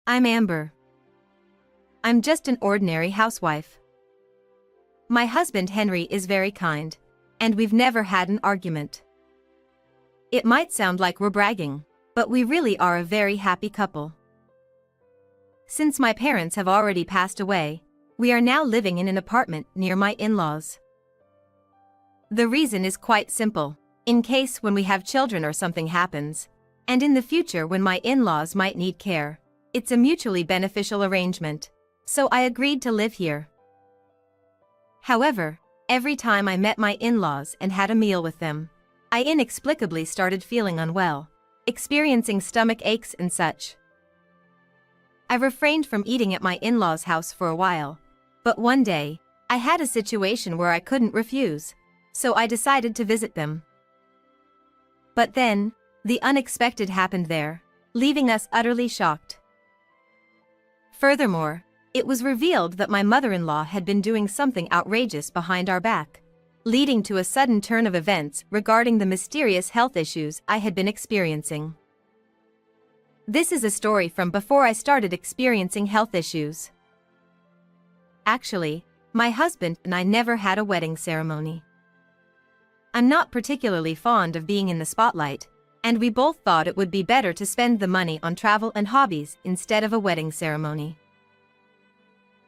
I'm Amber. I'm just an ordinary housewife. My husband Henry is very kind, and we've never had an argument. It might sound like we're bragging, but we really are a very happy couple. Since my parents have already passed away, we are now living in an apartment near my in-laws. The reason is quite simple. In case when we have children or something happens, and in the future when my in-laws might need care, it's a mutually beneficial arrangement, so I agreed to live here. However, every time I met my in-laws and had a meal with them, I inexplicably started feeling unwell, experiencing stomach aches and such. I refrained from eating at my in-laws' house for a while, but one day, I had a situation where I couldn't refuse, so I decided to visit them. But then, the unexpected happened there, leaving us utterly shocked. Furthermore, it was revealed that my mother-in-law had been doing something outrageous behind our back, leading to a sudden turn of events regarding the mysterious health issues I had been experiencing. This is a story from before I started experiencing health issues. Actually, my husband and I never had a wedding ceremony. I'm not particularly fond of being in the spotlight, and we both thought it would be better to spend the money on travel and hobbies instead of a wedding ceremony.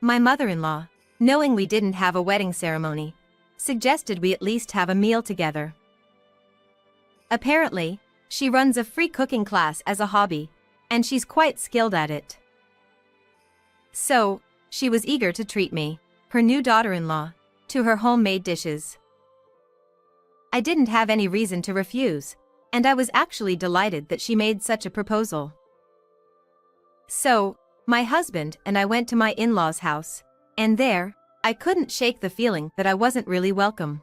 My mother-in-law, knowing we didn't have a wedding ceremony, suggested we at least have a meal together. Apparently, she runs a free cooking class as a hobby, and she's quite skilled at it. So, she was eager to treat me, her new daughter-in-law, to her homemade dishes. I didn't have any reason to refuse, and I was actually delighted that she made such a proposal. So, my husband and I went to my in-laws' house, and there, I couldn't shake the feeling that I wasn't really welcome.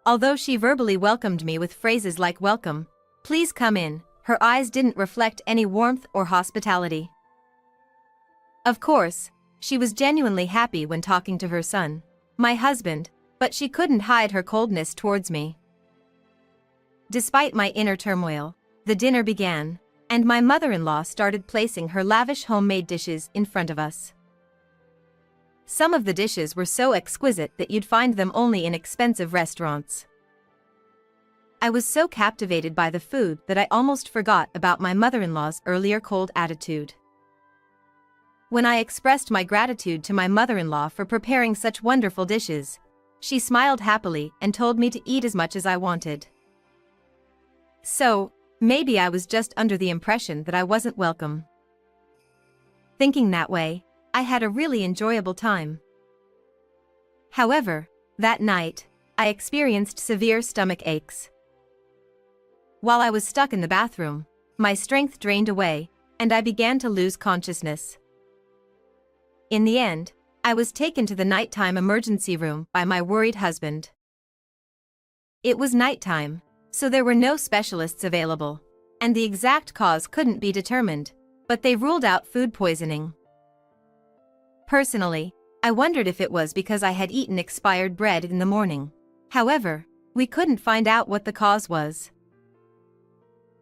Although she verbally welcomed me with phrases like "welcome," "please come in," her eyes didn't reflect any warmth or hospitality. Of course, she was genuinely happy when talking to her son, my husband, but she couldn't hide her coldness towards me. Despite my inner turmoil, the dinner began, and my mother-in-law started placing her lavish homemade dishes in front of us. Some of the dishes were so exquisite that you'd find them only in expensive restaurants. I was so captivated by the food that I almost forgot about my mother-in-law's earlier cold attitude. When I expressed my gratitude to my mother-in-law for preparing such wonderful dishes, she smiled happily and told me to eat as much as I wanted. So, maybe I was just under the impression that I wasn't welcome. Thinking that way, I had a really enjoyable time. However, that night, I experienced severe stomach aches. While I was stuck in the bathroom, my strength drained away, and I began to lose consciousness. In the end, I was taken to the nighttime emergency room by my worried husband. It was nighttime, so there were no specialists available, and the exact cause couldn't be determined, but they ruled out food poisoning. Personally, I wondered if it was because I had eaten expired bread in the morning. However, we couldn't find out what the cause was.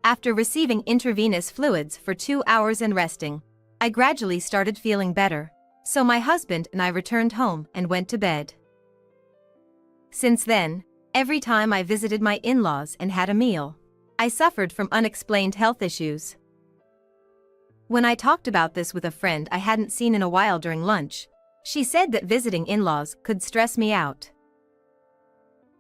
After receiving intravenous fluids for 2 hours and resting, I gradually started feeling better, so my husband and I returned home and went to bed. Since then, every time I visited my in-laws and had a meal, I suffered from unexplained health issues. When I talked about this with a friend I hadn't seen in a while during lunch, she said that visiting in-laws could stress me out.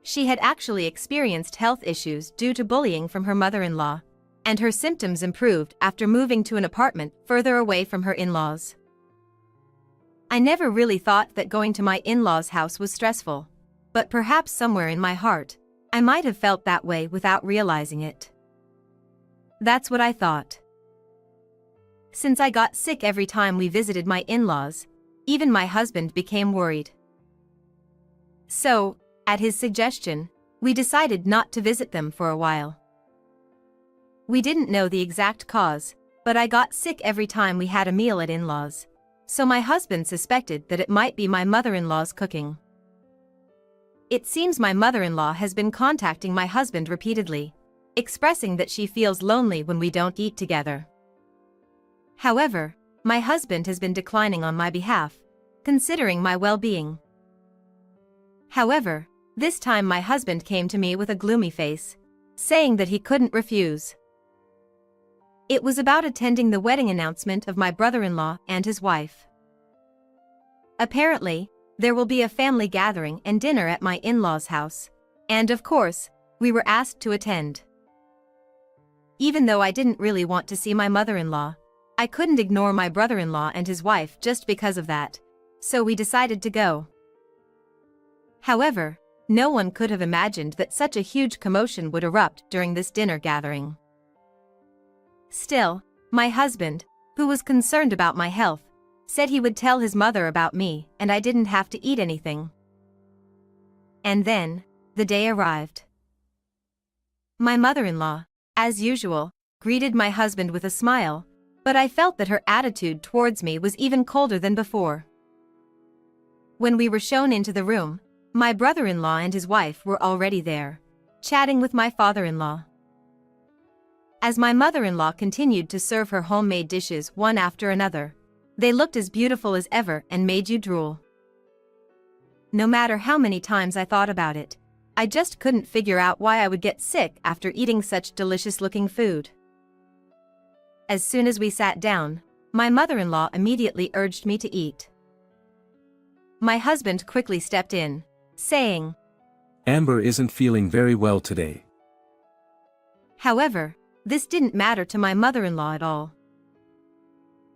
She had actually experienced health issues due to bullying from her mother-in-law, and her symptoms improved after moving to an apartment further away from her in-laws. I never really thought that going to my in-laws' house was stressful, but perhaps somewhere in my heart, I might have felt that way without realizing it. That's what I thought. Since I got sick every time we visited my in-laws, even my husband became worried. So, at his suggestion, we decided not to visit them for a while. We didn't know the exact cause, but I got sick every time we had a meal at in-laws, so my husband suspected that it might be my mother-in-law's cooking. It seems my mother-in-law has been contacting my husband repeatedly, expressing that she feels lonely when we don't eat together. However, my husband has been declining on my behalf, considering my well-being. However, this time my husband came to me with a gloomy face, saying that he couldn't refuse. It was about attending the wedding announcement of my brother-in-law and his wife. Apparently, there will be a family gathering and dinner at my in-laws' house, and of course, we were asked to attend. Even though I didn't really want to see my mother-in-law, I couldn't ignore my brother-in-law and his wife just because of that, so we decided to go. However, no one could have imagined that such a huge commotion would erupt during this dinner gathering. Still, my husband, who was concerned about my health, said he would tell his mother about me and I didn't have to eat anything. And then, the day arrived. My mother-in-law, as usual, greeted my husband with a smile, but I felt that her attitude towards me was even colder than before. When we were shown into the room, my brother-in-law and his wife were already there, chatting with my father-in-law. As my mother-in-law continued to serve her homemade dishes one after another, they looked as beautiful as ever and made you drool. No matter how many times I thought about it, I just couldn't figure out why I would get sick after eating such delicious-looking food. As soon as we sat down, my mother-in-law immediately urged me to eat. My husband quickly stepped in, saying, "Amber isn't feeling very well today." However, this didn't matter to my mother-in-law at all.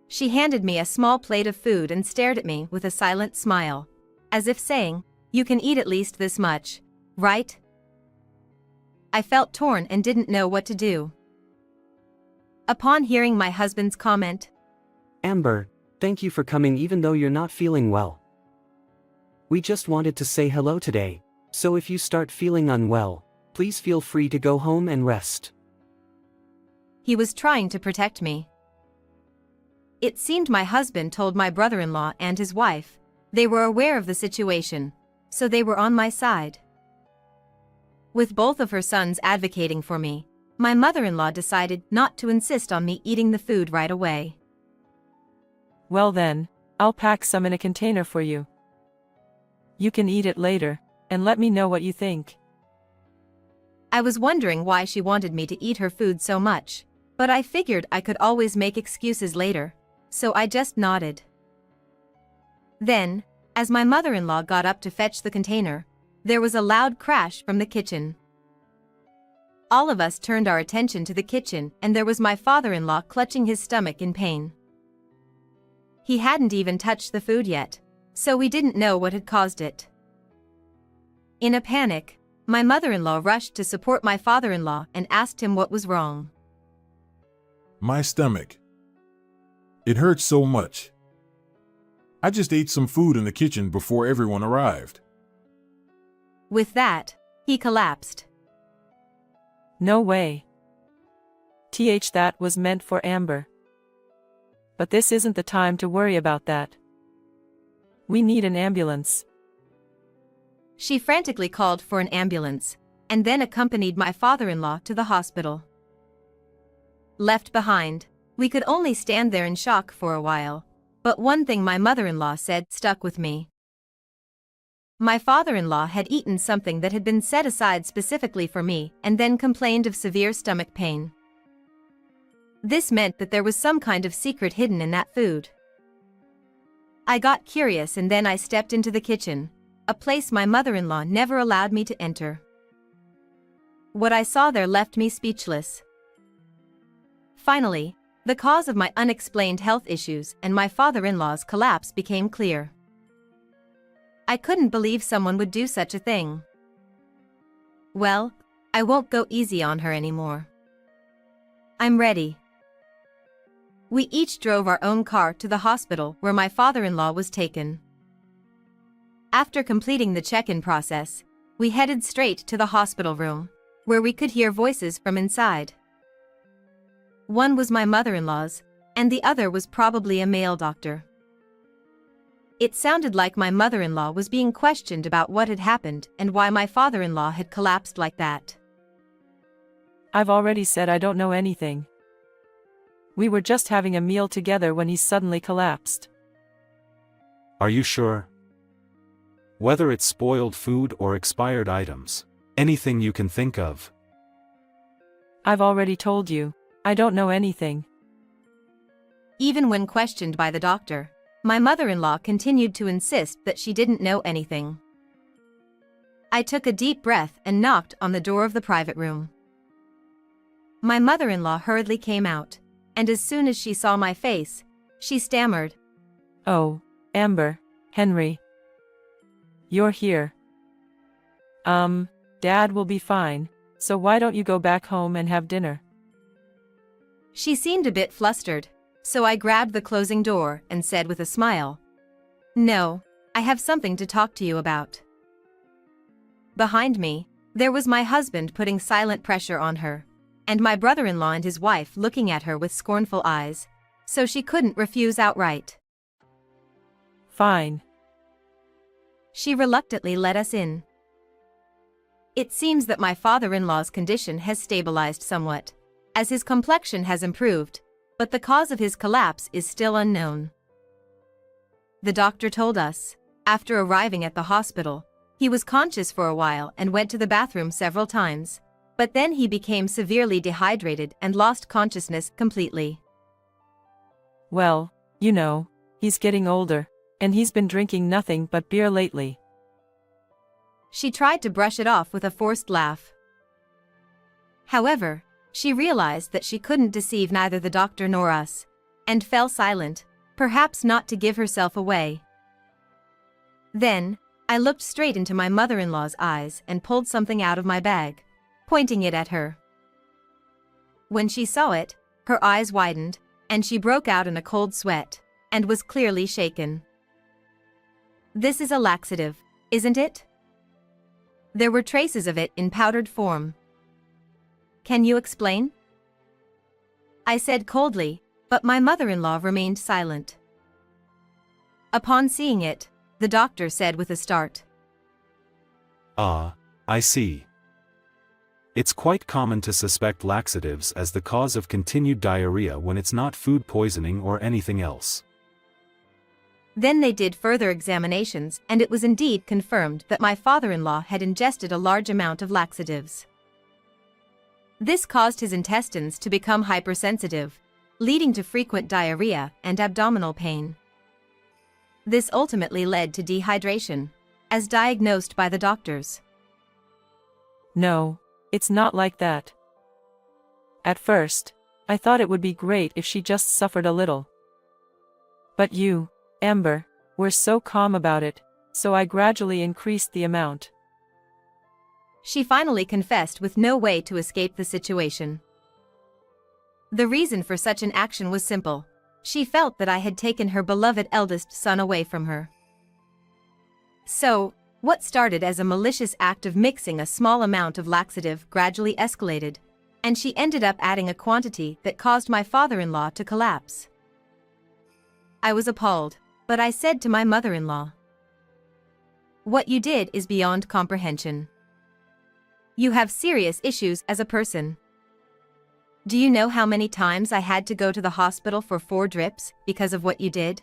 She handed me a small plate of food and stared at me with a silent smile, as if saying, "You can eat at least this much, right?" I felt torn and didn't know what to do. Upon hearing my husband's comment, "Amber, thank you for coming even though you're not feeling well. We just wanted to say hello today, so if you start feeling unwell, please feel free to go home and rest." He was trying to protect me. It seemed my husband told my brother-in-law and his wife they were aware of the situation, so they were on my side. With both of her sons advocating for me, my mother-in-law decided not to insist on me eating the food right away. "Well then, I'll pack some in a container for you. You can eat it later, and let me know what you think." I was wondering why she wanted me to eat her food so much, but I figured I could always make excuses later, so I just nodded. Then, as my mother-in-law got up to fetch the container, there was a loud crash from the kitchen. All of us turned our attention to the kitchen and there was my father-in-law clutching his stomach in pain. He hadn't even touched the food yet, so we didn't know what had caused it. In a panic, my mother-in-law rushed to support my father-in-law and asked him what was wrong. "My stomach. It hurts so much. I just ate some food in the kitchen before everyone arrived." With that, he collapsed. "No way. That was meant for Amber. But this isn't the time to worry about that. We need an ambulance." She frantically called for an ambulance, and then accompanied my father-in-law to the hospital. Left behind, we could only stand there in shock for a while, but one thing my mother-in-law said stuck with me. My father-in-law had eaten something that had been set aside specifically for me and then complained of severe stomach pain. This meant that there was some kind of secret hidden in that food. I got curious and then I stepped into the kitchen, a place my mother-in-law never allowed me to enter. What I saw there left me speechless. Finally, the cause of my unexplained health issues and my father-in-law's collapse became clear. I couldn't believe someone would do such a thing. Well, I won't go easy on her anymore. I'm ready. We each drove our own car to the hospital where my father-in-law was taken. After completing the check-in process, we headed straight to the hospital room, where we could hear voices from inside. One was my mother-in-law's, and the other was probably a male doctor. It sounded like my mother-in-law was being questioned about what had happened and why my father-in-law had collapsed like that. "I've already said I don't know anything. We were just having a meal together when he suddenly collapsed. Are you sure? Whether it's spoiled food or expired items, anything you can think of. I've already told you, I don't know anything. Even when questioned by the doctor, my mother-in-law continued to insist that she didn't know anything. I took a deep breath and knocked on the door of the private room. My mother-in-law hurriedly came out, and as soon as she saw my face, she stammered, Oh, Amber, Henry. You're here. Dad will be fine, so why don't you go back home and have dinner? She seemed a bit flustered, so I grabbed the closing door and said with a smile, No, I have something to talk to you about. Behind me, there was my husband putting silent pressure on her, and my brother-in-law and his wife looking at her with scornful eyes, so she couldn't refuse outright. Fine. She reluctantly let us in. It seems that my father-in-law's condition has stabilized somewhat, as his complexion has improved, but the cause of his collapse is still unknown. The doctor told us, after arriving at the hospital, he was conscious for a while and went to the bathroom several times, but then he became severely dehydrated and lost consciousness completely. Well, you know, he's getting older, and he's been drinking nothing but beer lately. She tried to brush it off with a forced laugh. However, she realized that she couldn't deceive neither the doctor nor us, and fell silent, perhaps not to give herself away. Then, I looked straight into my mother-in-law's eyes and pulled something out of my bag, pointing it at her. When she saw it, her eyes widened, and she broke out in a cold sweat, and was clearly shaken. This is a laxative, isn't it? There were traces of it in powdered form. Can you explain? I said coldly, but my mother-in-law remained silent. Upon seeing it, the doctor said with a start, Ah, I see. It's quite common to suspect laxatives as the cause of continued diarrhea when it's not food poisoning or anything else. Then they did further examinations, and it was indeed confirmed that my father-in-law had ingested a large amount of laxatives. This caused his intestines to become hypersensitive, leading to frequent diarrhea and abdominal pain. This ultimately led to dehydration, as diagnosed by the doctors. No, it's not like that. At first, I thought it would be great if she just suffered a little. But you, Amber, were so calm about it, so I gradually increased the amount. She finally confessed with no way to escape the situation. The reason for such an action was simple. She felt that I had taken her beloved eldest son away from her. So, what started as a malicious act of mixing a small amount of laxative gradually escalated, and she ended up adding a quantity that caused my father-in-law to collapse. I was appalled, but I said to my mother-in-law, "What you did is beyond comprehension. You have serious issues as a person. Do you know how many times I had to go to the hospital for 4 drips because of what you did?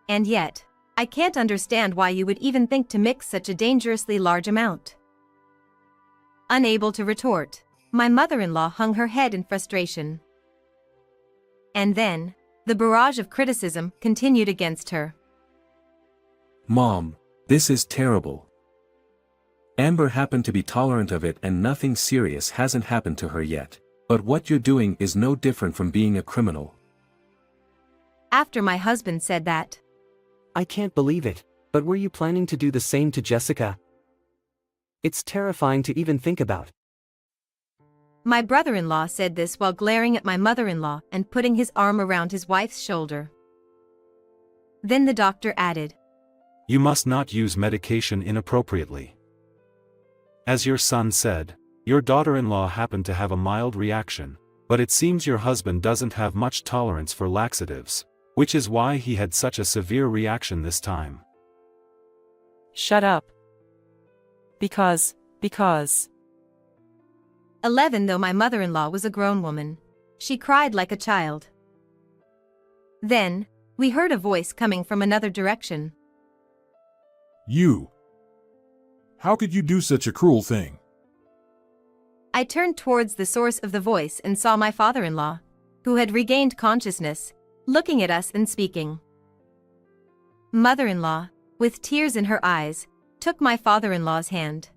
And yet, I can't understand why you would even think to mix such a dangerously large amount." Unable to retort, my mother-in-law hung her head in frustration. And then, the barrage of criticism continued against her. Mom, this is terrible. Amber happened to be tolerant of it and nothing serious hasn't happened to her yet. But what you're doing is no different from being a criminal. After my husband said that, I can't believe it, but were you planning to do the same to Jessica? It's terrifying to even think about. my brother-in-law said this while glaring at my mother-in-law and putting his arm around his wife's shoulder. Then the doctor added, You must not use medication inappropriately. As your son said, your daughter-in-law happened to have a mild reaction, but it seems your husband doesn't have much tolerance for laxatives, which is why he had such a severe reaction this time. Shut up. Because. 11 Though my mother-in-law was a grown woman, She cried like a child. Then, we heard a voice coming from another direction. You! How could you do such a cruel thing? I turned towards the source of the voice and saw my father-in-law, who had regained consciousness, looking at us and speaking. Mother-in-law, with tears in her eyes, took my father-in-law's hand.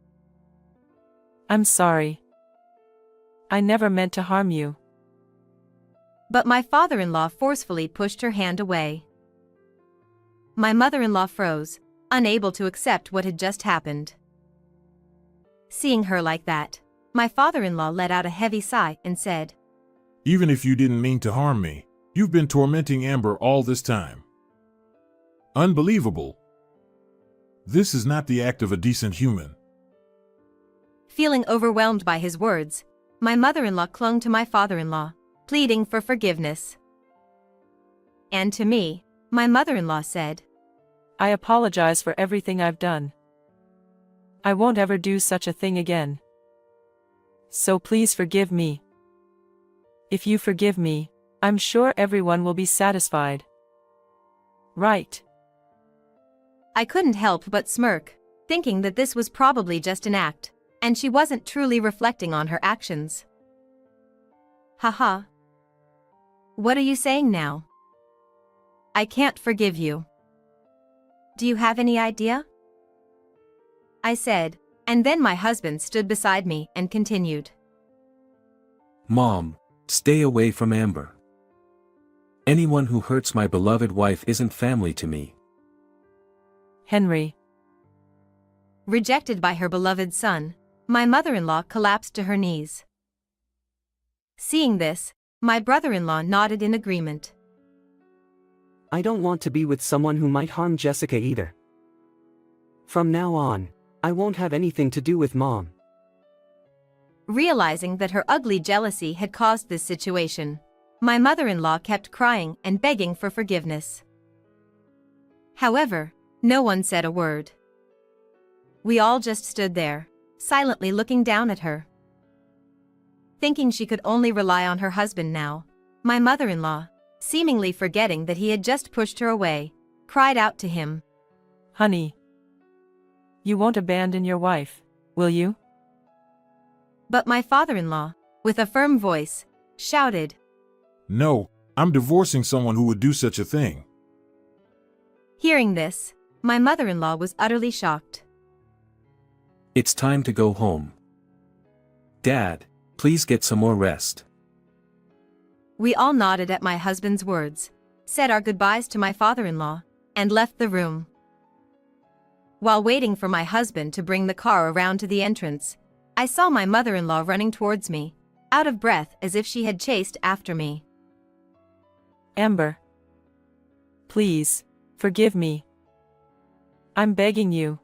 I'm sorry. I never meant to harm you. But my father-in-law forcefully pushed her hand away. My mother-in-law froze, unable to accept what had just happened. Seeing her like that, my father-in-law let out a heavy sigh and said, Even if you didn't mean to harm me, you've been tormenting Amber all this time. Unbelievable. This is not the act of a decent human. Feeling overwhelmed by his words, my mother-in-law clung to my father-in-law, pleading for forgiveness. And to me, my mother-in-law said, I apologize for everything I've done. I won't ever do such a thing again. So please forgive me. If you forgive me, I'm sure everyone will be satisfied. Right. I couldn't help but smirk, thinking that this was probably just an act, and she wasn't truly reflecting on her actions. Haha. What are you saying now? I can't forgive you. Do you have any idea? I said, and then my husband stood beside me and continued. Mom, stay away from Amber. Anyone who hurts my beloved wife isn't family to me. Henry. Rejected by her beloved son, my mother-in-law collapsed to her knees. Seeing this, my brother-in-law nodded in agreement. I don't want to be with someone who might harm Jessica either. From now on, I won't have anything to do with Mom. Realizing that her ugly jealousy had caused this situation, my mother-in-law kept crying and begging for forgiveness. However, no one said a word. We all just stood there, silently looking down at her. Thinking she could only rely on her husband now, my mother-in-law, seemingly forgetting that he had just pushed her away, cried out to him. Honey. You won't abandon your wife, will you? But my father-in-law, with a firm voice, shouted. No, I'm divorcing someone who would do such a thing. Hearing this, my mother-in-law was utterly shocked. It's time to go home. Dad, please get some more rest. We all nodded at my husband's words, said our goodbyes to my father-in-law, and left the room. While waiting for my husband to bring the car around to the entrance, I saw my mother-in-law running towards me, out of breath as if she had chased after me. Amber. Please, forgive me. I'm begging you.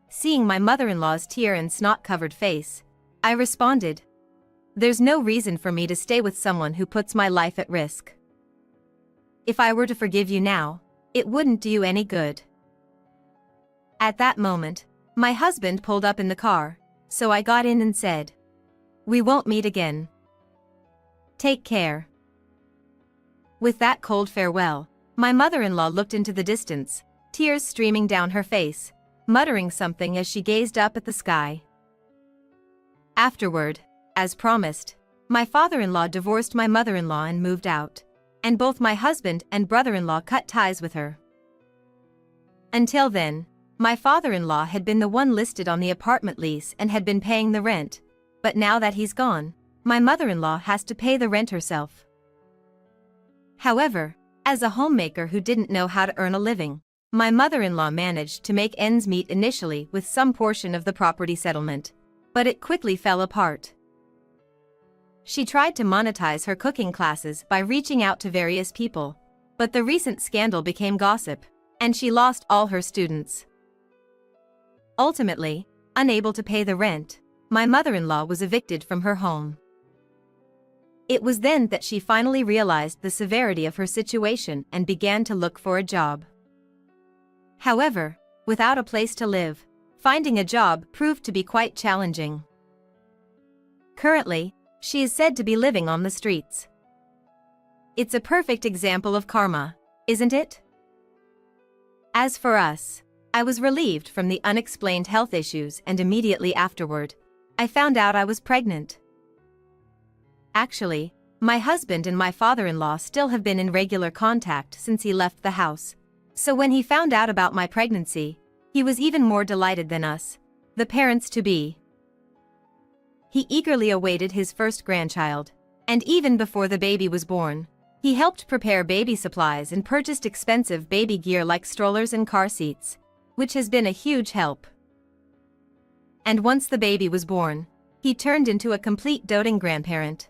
Seeing my mother-in-law's tear and snot-covered face, I responded, There's no reason for me to stay with someone who puts my life at risk. If I were to forgive you now, it wouldn't do you any good. At that moment, my husband pulled up in the car, so I got in and said, We won't meet again. Take care. With that cold farewell, my mother-in-law looked into the distance, tears streaming down her face, muttering something as she gazed up at the sky. Afterward, as promised, my father-in-law divorced my mother-in-law and moved out, and both my husband and brother-in-law cut ties with her. Until then, my father-in-law had been the one listed on the apartment lease and had been paying the rent, but now that he's gone, my mother-in-law has to pay the rent herself. However, as a homemaker who didn't know how to earn a living, my mother-in-law managed to make ends meet initially with some portion of the property settlement, but it quickly fell apart. She tried to monetize her cooking classes by reaching out to various people, but the recent scandal became gossip, and she lost all her students. Ultimately, unable to pay the rent, my mother-in-law was evicted from her home. It was then that she finally realized the severity of her situation and began to look for a job. However, without a place to live, finding a job proved to be quite challenging. Currently, She is said to be living on the streets. It's a perfect example of karma, isn't it? As for us, I was relieved from the unexplained health issues, and immediately afterward, I found out I was pregnant. Actually, my husband and my father-in-law still have been in regular contact since he left the house, so when he found out about my pregnancy, he was even more delighted than us, the parents-to-be. He eagerly awaited his first grandchild, and even before the baby was born, he helped prepare baby supplies and purchased expensive baby gear like strollers and car seats, which has been a huge help. And once the baby was born, he turned into a complete doting grandparent.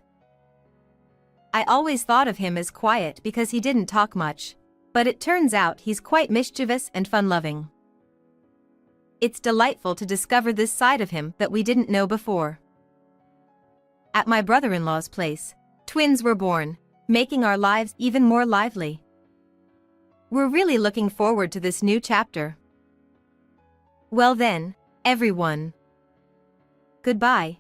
I always thought of him as quiet because he didn't talk much, but it turns out he's quite mischievous and fun-loving. It's delightful to discover this side of him that we didn't know before. At my brother-in-law's place, twins were born, making our lives even more lively. We're really looking forward to this new chapter. Well then, everyone. Goodbye.